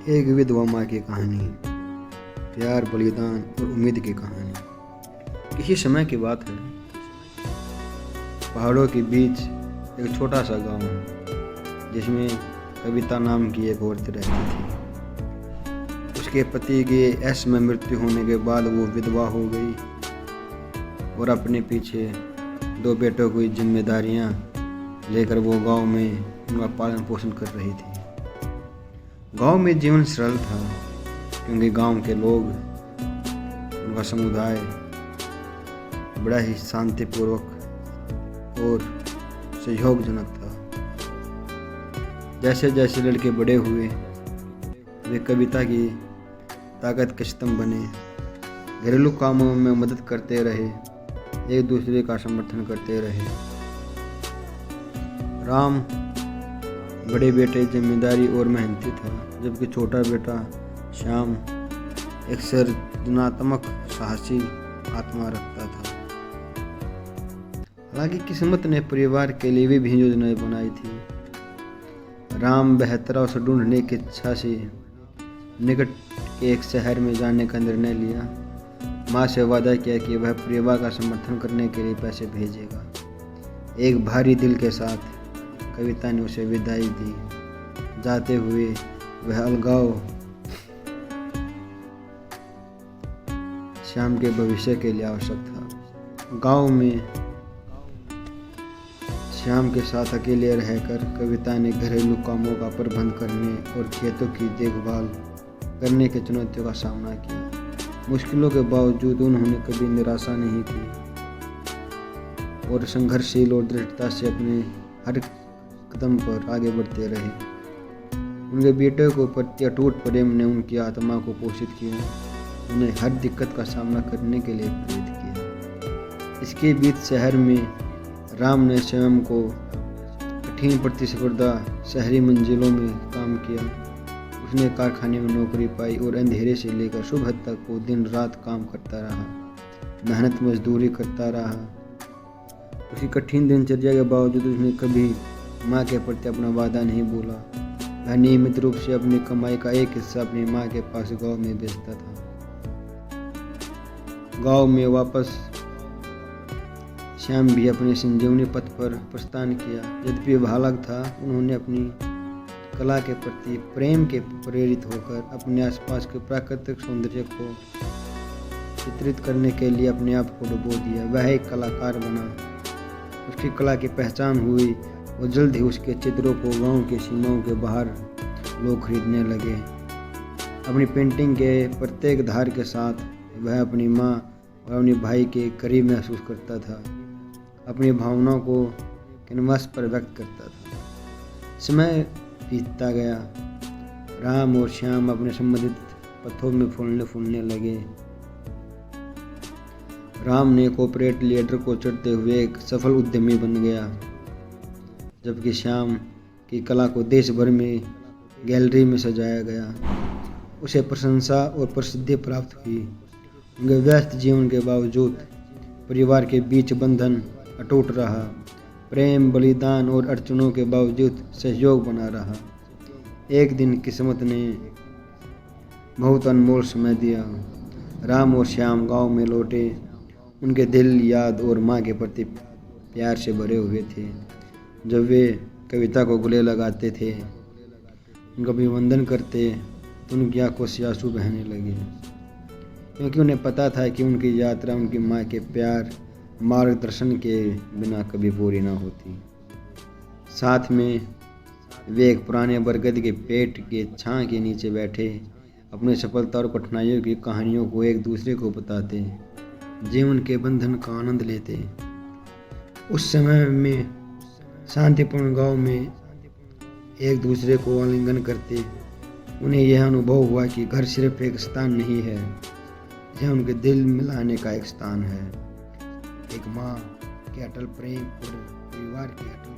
एक विधवा माँ की कहानी, प्यार, बलिदान और उम्मीद की कहानी। किसी समय की बात है, पहाड़ों के बीच एक छोटा सा गांव है जिसमें कविता नाम की एक औरत रहती थी। उसके पति के ऐश में मृत्यु होने के बाद वो विधवा हो गई और अपने पीछे 2 बेटों की जिम्मेदारियां लेकर वो गांव में उनका पालन पोषण कर रही थी। गांव में जीवन सरल था क्योंकि गांव के लोग, उनका समुदाय बड़ा ही शांतिपूर्वक और सहयोगजनक था। जैसे जैसे लड़के बड़े हुए वे कविता की ताकत के स्तंभ बने, घरेलू कामों में मदद करते रहे, एक दूसरे का समर्थन करते रहे। राम बड़े बेटे जिम्मेदारी और मेहनती था, जबकि छोटा बेटा श्याम एक सृजनात्मक साहसी आत्मा रखता था। हालांकि किस्मत ने परिवार के लिए भी योजनाएं बनाई थी। राम बेहतर अवसर ढूंढने की इच्छा से निकट के एक शहर में जाने का निर्णय लिया। माँ से वादा किया कि वह परिवार का समर्थन करने के लिए पैसे भेजेगा। एक भारी दिल के साथ कविता ने उसे विदाई दी। जाते हुए वह अलगाव श्याम के भविष्य के लिए आवश्यक था। गांव में श्याम के साथ अकेले रहकर कविता ने घरेलू कामों का प्रबंध करने और खेतों की देखभाल करने की चुनौतियों का सामना किया। मुश्किलों के बावजूद उन्होंने कभी निराशा नहीं की और संघर्षशील और दृढ़ता से अपने हर कदम पर आगे बढ़ते रहे। उनके बेटे को प्रति अटूट प्रेम ने उनकी आत्मा को पोषित किया, उन्हें हर दिक्कत का सामना करने के लिए प्रेरित किया। इसके बीच शहर में राम ने स्वयं को कठिन प्रतिस्पर्धा शहरी मंजिलों में काम किया। उसने कारखाने में नौकरी पाई और अंधेरे से लेकर सुबह तक वो दिन रात काम करता रहा, मेहनत मजदूरी करता रहा। उसकी कठिन दिनचर्या के बावजूद उसने कभी माँ के प्रति अपना वादा नहीं भूला। वह नियमित रूप से अपनी कमाई का एक हिस्सा अपनी माँ के पास गांव में बेचता था। गांव में वापस श्याम भी अपने संजीवनी पथ पर प्रस्थान किया। यद्यपि बालक था, उन्होंने अपनी कला के प्रति प्रेम के प्रेरित होकर अपने आसपास के प्राकृतिक सौंदर्य को चित्रित करने के लिए अपने आप को डुबो दिया। वह एक कलाकार बना, उसकी कला की पहचान हुई और जल्द ही उसके चित्रों को गांव के सीमाओं के बाहर लोग खरीदने लगे। अपनी पेंटिंग के प्रत्येक धार के साथ वह अपनी माँ और अपने भाई के करीब महसूस करता था, अपनी भावनाओं को कैनवास पर व्यक्त करता था। समय बीतता गया, राम और श्याम अपने संबंधित पथों में फूलने लगे। राम ने कॉर्पोरेट लीडर को चढ़ते हुए एक सफल उद्यमी बन गया, जबकि श्याम की कला को देश भर में गैलरी में सजाया गया। उसे प्रशंसा और प्रसिद्धि प्राप्त हुई। उनके व्यस्त जीवन के बावजूद परिवार के बीच बंधन अटूट रहा। प्रेम, बलिदान और अड़चनों के बावजूद सहयोग बना रहा। एक दिन किस्मत ने बहुत अनमोल समय दिया। राम और श्याम गांव में लौटे। उनके दिल याद और माँ के प्रति प्यार से भरे हुए थे। जब वे कविता को गले लगाते थे, उनका अभिवंदन करते, तो उनकी आंखों से आंसू बहने लगे, क्योंकि उन्हें पता था कि उनकी यात्रा उनकी माँ के प्यार, मार्गदर्शन के बिना कभी पूरी ना होती। साथ में वे एक पुराने बरगद के पेड़ के छां के नीचे बैठे अपनी सफलता और कठिनाइयों की कहानियों को एक दूसरे को बताते, जीवन के बंधन का आनंद लेते। उस समय में शांतिपूर्ण गांव में एक दूसरे को आलिंगन करते। उन्हें यह अनुभव हुआ कि घर सिर्फ एक स्थान नहीं है, यह उनके दिल मिलाने का एक स्थान है। एक माँ के अटल प्रेम और परिवार के अटल